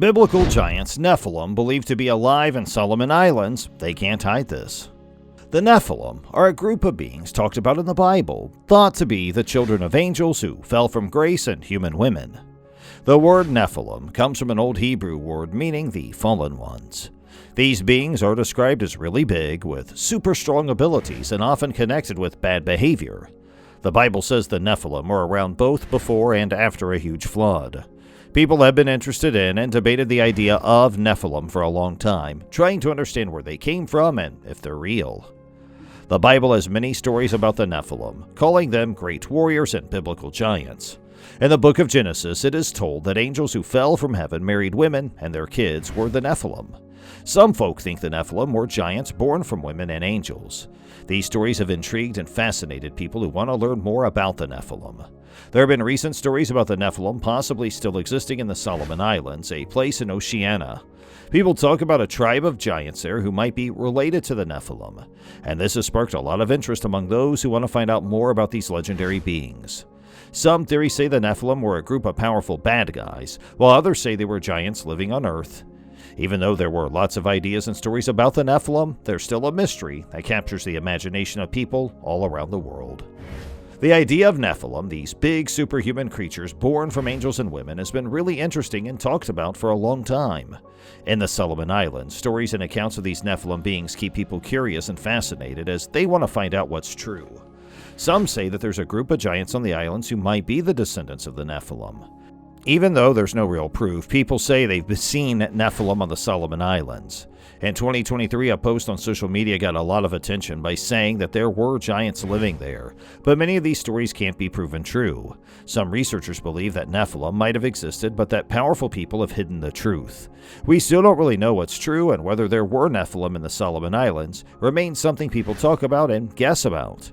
Biblical giants Nephilim believed to be alive in Solomon Islands. They can't hide this. The Nephilim are a group of beings talked about in the Bible, thought to be the children of angels who fell from grace and human women. The word Nephilim comes from an old Hebrew word meaning the fallen ones. These beings are described as really big, with super strong abilities and often connected with bad behavior. The Bible says the Nephilim were around both before and after a huge flood. People have been interested in and debated the idea of Nephilim for a long time, trying to understand where they came from and if they're real. The Bible has many stories about the Nephilim, calling them great warriors and biblical giants. In the book of Genesis, it is told that angels who fell from heaven married women, and their kids were the Nephilim. Some folk think the Nephilim were giants born from women and angels. These stories have intrigued and fascinated people who want to learn more about the Nephilim. There have been recent stories about the Nephilim possibly still existing in the Solomon Islands, a place in Oceania. People talk about a tribe of giants there who might be related to the Nephilim, and this has sparked a lot of interest among those who want to find out more about these legendary beings. Some theories say the Nephilim were a group of powerful bad guys, while others say they were giants living on Earth. Even though there were lots of ideas and stories about the Nephilim, there's still a mystery that captures the imagination of people all around the world. The idea of Nephilim, these big superhuman creatures born from angels and women, has been really interesting and talked about for a long time. In the Solomon Islands, stories and accounts of these Nephilim beings keep people curious and fascinated as they want to find out what's true. Some say that there's a group of giants on the islands who might be the descendants of the Nephilim. Even though there's no real proof, people say they've seen Nephilim on the Solomon Islands. In 2023, a post on social media got a lot of attention by saying that there were giants living there, but many of these stories can't be proven true. Some researchers believe that Nephilim might have existed, but that powerful people have hidden the truth. We still don't really know what's true, and whether there were Nephilim in the Solomon Islands remains something people talk about and guess about.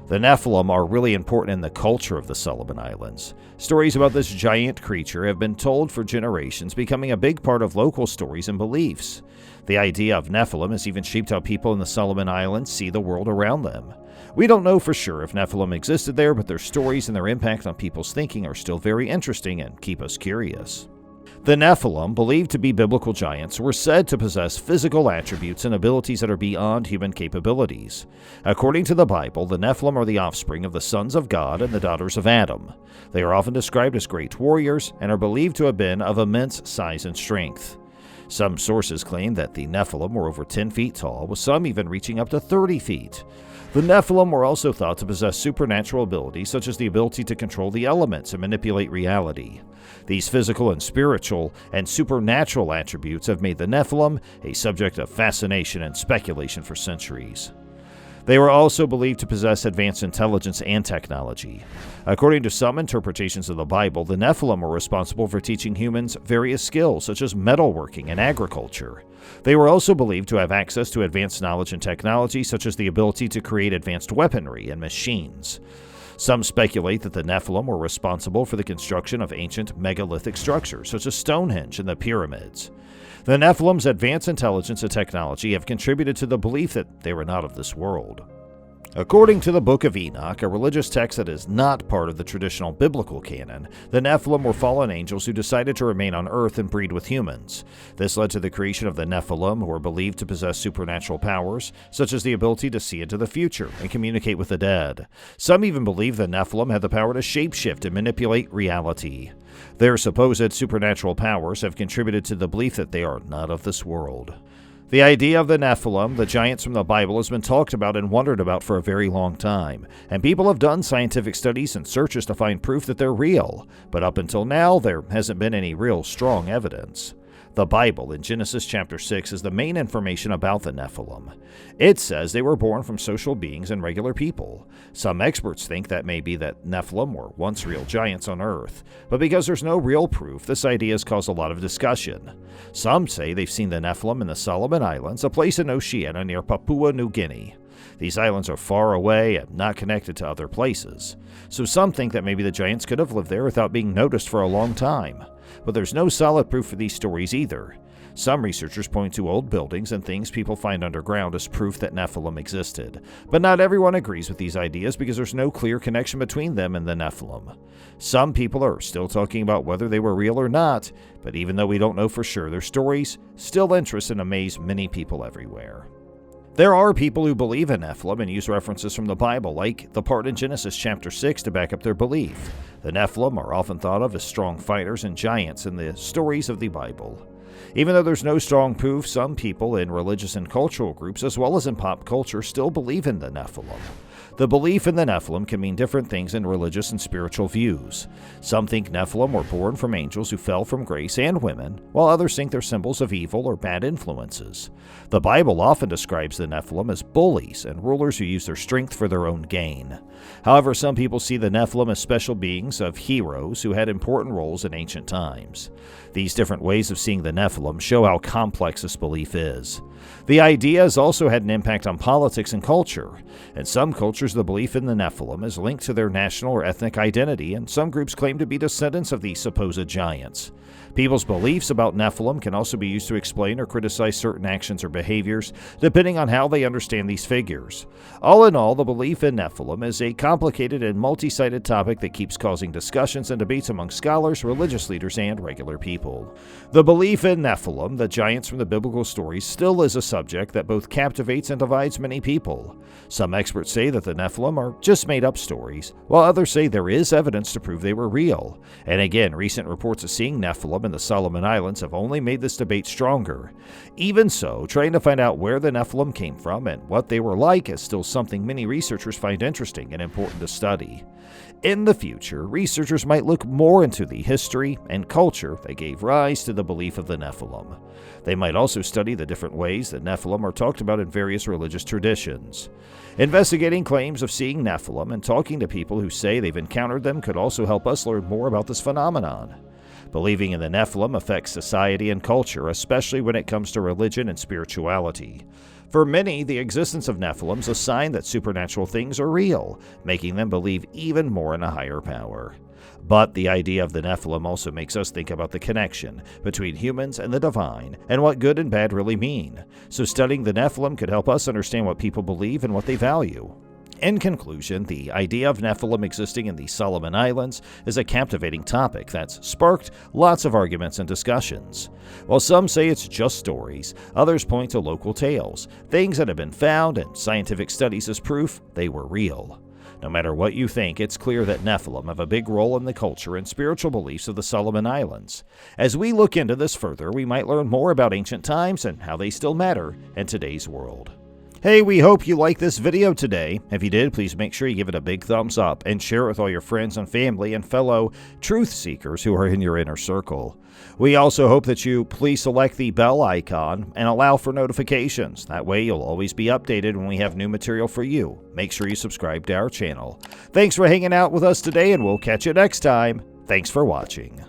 The Nephilim are really important in the culture of the Solomon Islands. Stories about this giant creature have been told for generations, becoming a big part of local stories and beliefs. The idea of Nephilim has even shaped how people in the Solomon Islands see the world around them. We don't know for sure if Nephilim existed there, but their stories and their impact on people's thinking are still very interesting and keep us curious. The Nephilim, believed to be biblical giants, were said to possess physical attributes and abilities that are beyond human capabilities. According to the Bible, the Nephilim are the offspring of the sons of God and the daughters of Adam. They are often described as great warriors and are believed to have been of immense size and strength. Some sources claim that the Nephilim were over 10 feet tall, with some even reaching up to 30 feet. The Nephilim were also thought to possess supernatural abilities, such as the ability to control the elements and manipulate reality. These physical and spiritual and supernatural attributes have made the Nephilim a subject of fascination and speculation for centuries. They were also believed to possess advanced intelligence and technology. According to some interpretations of the Bible, the Nephilim were responsible for teaching humans various skills such as metalworking and agriculture. They were also believed to have access to advanced knowledge and technology such as the ability to create advanced weaponry and machines. Some speculate that the Nephilim were responsible for the construction of ancient megalithic structures such as Stonehenge and the pyramids. The Nephilim's advanced intelligence and technology have contributed to the belief that they were not of this world. According to the Book of Enoch, a religious text that is not part of the traditional biblical canon, the Nephilim were fallen angels who decided to remain on Earth and breed with humans. This led to the creation of the Nephilim, who were believed to possess supernatural powers, such as the ability to see into the future and communicate with the dead. Some even believe the Nephilim had the power to shapeshift and manipulate reality. Their supposed supernatural powers have contributed to the belief that they are not of this world. The idea of the Nephilim, the giants from the Bible, has been talked about and wondered about for a very long time, and people have done scientific studies and searches to find proof that they're real, but up until now, there hasn't been any real strong evidence. The Bible, in Genesis chapter 6, is the main information about the Nephilim. It says they were born from social beings and regular people. Some experts think that may be that Nephilim were once real giants on Earth, but because there's no real proof, this idea has caused a lot of discussion. Some say they've seen the Nephilim in the Solomon Islands, a place in Oceania near Papua New Guinea. These islands are far away and not connected to other places, so some think that maybe the giants could have lived there without being noticed for a long time. But there's no solid proof for these stories either. Some researchers point to old buildings and things people find underground as proof that Nephilim existed, but not everyone agrees with these ideas because there's no clear connection between them and the Nephilim. Some people are still talking about whether they were real or not, but even though we don't know for sure, their stories still interest and amaze many people everywhere. There are people who believe in Nephilim and use references from the Bible, like the part in Genesis chapter 6, to back up their belief. The Nephilim are often thought of as strong fighters and giants in the stories of the Bible. Even though there's no strong proof, some people in religious and cultural groups, as well as in pop culture, still believe in the Nephilim. The belief in the Nephilim can mean different things in religious and spiritual views. Some think Nephilim were born from angels who fell from grace and women, while others think they're symbols of evil or bad influences. The Bible often describes the Nephilim as bullies and rulers who use their strength for their own gain. However, some people see the Nephilim as special beings of heroes who had important roles in ancient times. These different ways of seeing the Nephilim show how complex this belief is. The idea has also had an impact on politics and culture. In some cultures, the belief in the Nephilim is linked to their national or ethnic identity, and some groups claim to be descendants of these supposed giants. People's beliefs about Nephilim can also be used to explain or criticize certain actions or behaviors, depending on how they understand these figures. All in all, the belief in Nephilim is a complicated and multi-sided topic that keeps causing discussions and debates among scholars, religious leaders, and regular people. The belief in Nephilim, the giants from the biblical stories, still is a subject that both captivates and divides many people. Some experts say that the Nephilim are just made-up stories, while others say there is evidence to prove they were real. And again, recent reports of seeing Nephilim in the Solomon Islands have only made this debate stronger. Even so, trying to find out where the Nephilim came from and what they were like is still something many researchers find interesting and important to study. In the future, researchers might look more into the history and culture that gave rise to the belief of the Nephilim. They might also study the different ways that Nephilim are talked about in various religious traditions. Investigating claims of seeing Nephilim and talking to people who say they've encountered them could also help us learn more about this phenomenon. Believing in the Nephilim affects society and culture, especially when it comes to religion and spirituality. For many, the existence of Nephilim is a sign that supernatural things are real, making them believe even more in a higher power. But the idea of the Nephilim also makes us think about the connection between humans and the divine, and what good and bad really mean. So studying the Nephilim could help us understand what people believe and what they value. In conclusion, the idea of Nephilim existing in the Solomon Islands is a captivating topic that's sparked lots of arguments and discussions. While some say it's just stories, others point to local tales, things that have been found and scientific studies as proof they were real. No matter what you think, it's clear that Nephilim have a big role in the culture and spiritual beliefs of the Solomon Islands. As we look into this further, we might learn more about ancient times and how they still matter in today's world. Hey, we hope you liked this video today. If you did, please make sure you give it a big thumbs up and share it with all your friends and family and fellow truth seekers who are in your inner circle. We also hope that you please select the bell icon and allow for notifications. That way you'll always be updated when we have new material for you. Make sure you subscribe to our channel. Thanks for hanging out with us today, and we'll catch you next time. Thanks for watching.